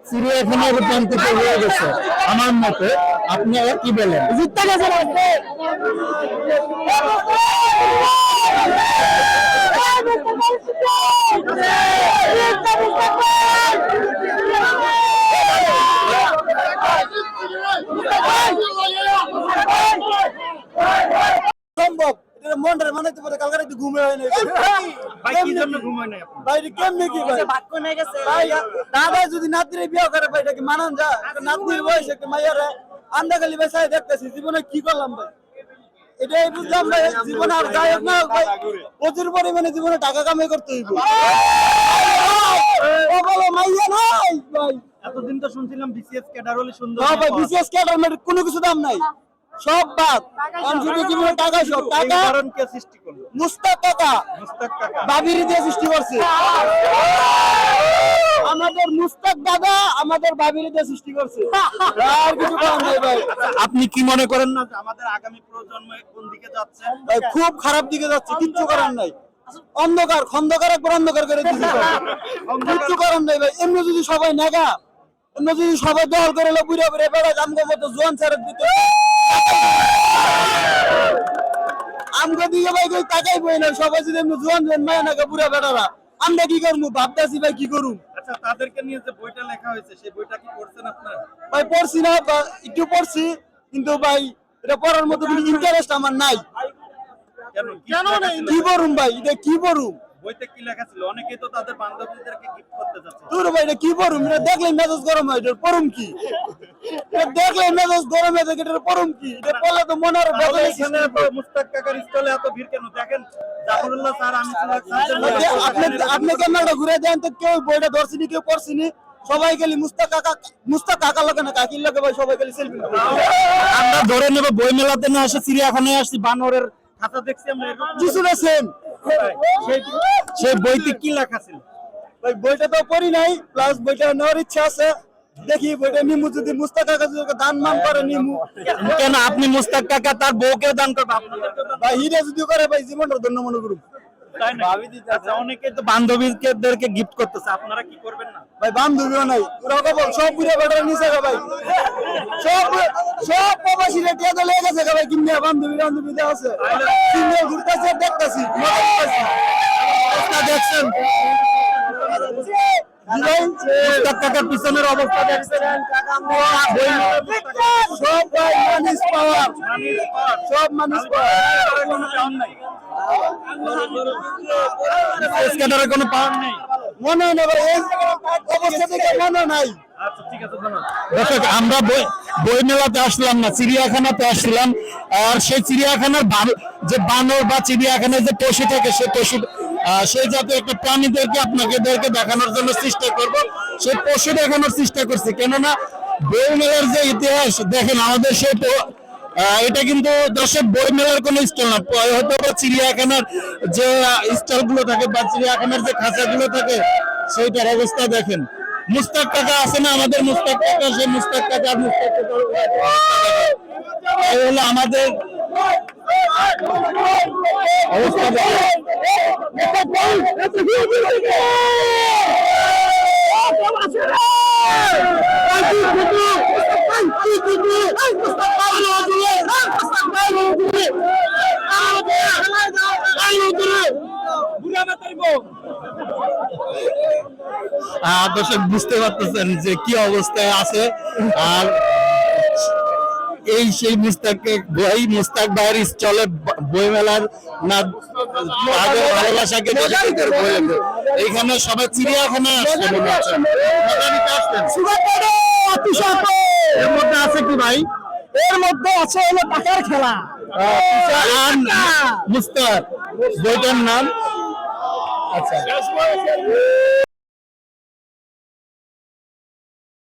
চিড়িয়াখানায় রূপান্তরিত হয়ে গেছে আমার মতে, আপনারা কি বলেন? জিততে গেছে সম্ভব মনটা মানাইতে পারে। কালকে একটু ঘুমে হয় না ভাই, কি জন্য ঘুমায় নাই আপনি? ভাই কেমনে কি ভাই বাক্য নিয়ে গেছে ভাই দাদা যদি নাতিরে বিয়ে করে ভাই এটা কি মানান যা? নাতির বয়স একটা মাইয়ারে আন্দাকালি ভাই সাই দেখতেছি জীবনে কি করলাম ভাই, এটাই বুঝলাম ভাই জীবনে আর যাই হোক না হোক ভাই প্রচুর পরিমাণে জীবনে টাকা কামাই করতে হইব। ও বলো মাইয়া নাই ভাই, এতদিন তো শুনছিলাম বিসিএস ক্যাডার হলে সুন্দর। না ভাই বিসিএস ক্যাডার কোনো কিছু দাম নাই, সব বাদ। শুধু জীবনে টাকা, সব টাকা। কারণ কে সৃষ্টি করলো? মুস্তাক কাকা মুস্তাক কাকা বাবির দিয়ে সৃষ্টি করছে। আমাদের মুস্তাক দাদা আমাদের বাবির দিয়ে সৃষ্টি করছে, আর কিছু করার নাই ভাই। আপনি কি মনে করেন না যে আমাদের আগামী প্রজন্ম কোন দিকে যাচ্ছে? ভাই খুব খারাপ দিকে যাচ্ছে, কিচ্ছু করার নাই। অন্ধকার খন্দকার একবার অন্ধকার করে দিচ্ছে, কিচ্ছু করার নাই ভাই। এমনি যদি সবাই নাগা, এমনি যদি সবাই দল করে বুড়ে বুড়ে বেড়া জামগো মতো জোয়ান ছাড়ের দিতে আমগো দিকে ভাই কই তাকাই বই না। সবাই যদি এমনি জোয়ান জোয়ান মায়া নাগা বুড়া বেড়ারা, আমরা কি করবো ভাবতেছি ভাই কি করুম। আচ্ছা, তাদেরকে নিয়ে যে বইটা লেখা হয়েছে সেই বইটা কি পড়ছেন আপনারা? ভাই পড়ছি না, একটু পড়ছি, কিন্তু ভাই এটা পড়ার মতো কোনো ইন্টারেস্ট আমার নাই। কেন কি পড়ুম ভাই, এটা কি পড়ুম? বইতে কি লেখা ছিল? অনেকেই তো তাদের বান্ধবীদেরকে গিফট করতে যাচ্ছে। তোর ভাই এটা কি পড়ুম? এটা দেখলে মেজাজ গরম হয়, এটা পড়ুম কি? এটা দেখলে মেজাজ গরম হয়ে যায়, এটা পড়ুম কি? এটা পড়লে তো মনে হয় তাহলে এখানে তো মুস্তাক কাকার স্টলে এত ভিড় কেন? দেখেন জাফরুল্লাহ স্যার, আমি আপনি ক্যামেরাটা ঘুরে দেন তো, কেউ বইটা ধরছিনি, কেউ পড়ছিনি, সবাই গেলি মুস্তাক কাকা লোকে না কাকির লোকে ভাই, সবাই গেলি সেলফি। আমরা ধরে নেব বই মেলাতে না আসে চিড়িয়াখানায় আসছি, বানরের খাতা দেখছি আমরা এরকম। কিছু না সেম। সেই বইতে কি লেখা ছিল? ভাই বইটা তো পড়ি নাই, প্লাস বইটা নেওয়ার ইচ্ছা আছে, দেখি বইটা নিমু, যদি মুস্তাক কাকা যদি দান মান করে নিমু। কেন আপনি মুস্তাক কাকা তার বউকেও দান করবেন? ভাই হিরে যদি করে ভাই জীবনটা ধন্য মনে করুন। তাই না? আচ্ছা, অনেকে তো বান্ধবীদেরকে গিফট করতেছে, আপনারা কি করবেন না? ভাই বান্ধবীও নাই, ওরা কেবল সব বুড়ে বেটার নিচে ভাই, সব প্রবাসীরা টিয়া তো লেগে গেছে ভাই, কিনে বান্ধবী দেওয়া আছে, সিঙ্গেল ঘুরতেছে দেখতেছি, দেখছেন মুস্তাক কাকার পিছনের অবস্থা দেখছেন? সব ভাই মানুষ পাওয়ার, সব মানুষ স্কেটারের কোনো পাওয়ার নেই, মনে হয় না ভাই, এই অবস্থা থেকে মনে নাই। আচ্ছা, ঠিক আছে, ধন্যবাদ। দর্শক, আমরা বই মেলাতে আসলাম না, চিড়িয়াখানাতে আসছিলাম। আর সেই চিড়িয়াখানার যে বানর বা চিড়িয়াখানার যে পশু থাকে, সেই পশু সেই জাতীয় একটা প্রাণীদেরকে আপনাদেরকে দেখানোর জন্য চেষ্টা করব। সেই পশু দেখানোর চেষ্টা করছি, কেননা বই মেলার যে ইতিহাস দেখেন আমাদের সেই এটা কিন্তু দর্শক বই মেলার কোনো স্টল না, হয়তো বা চিড়িয়াখানার যে স্টল গুলো থাকে বা চিড়িয়াখানার যে খাঁচাগুলো থাকে সেইটার অবস্থা দেখেন। মুস্তাক কাকা আছে না আমাদের, মুস্তাক কাকা, সেই মুস্তাক কাকা এই হলো আমাদের অবস্থা। দর্শক বুঝতে পারতেছেন যে কি অবস্থায় আছে। আর এই সেই মুস্তাক ভাইয়ের স্টলে বই মেলার না ভালোবাসাকে এইখানে সবাই চিড়িয়াখানা এর মধ্যে আছে কি ভাই? এর মধ্যে আছে হলো টাকার খেলা। মুস্তাক বইটার নাম, আচ্ছা।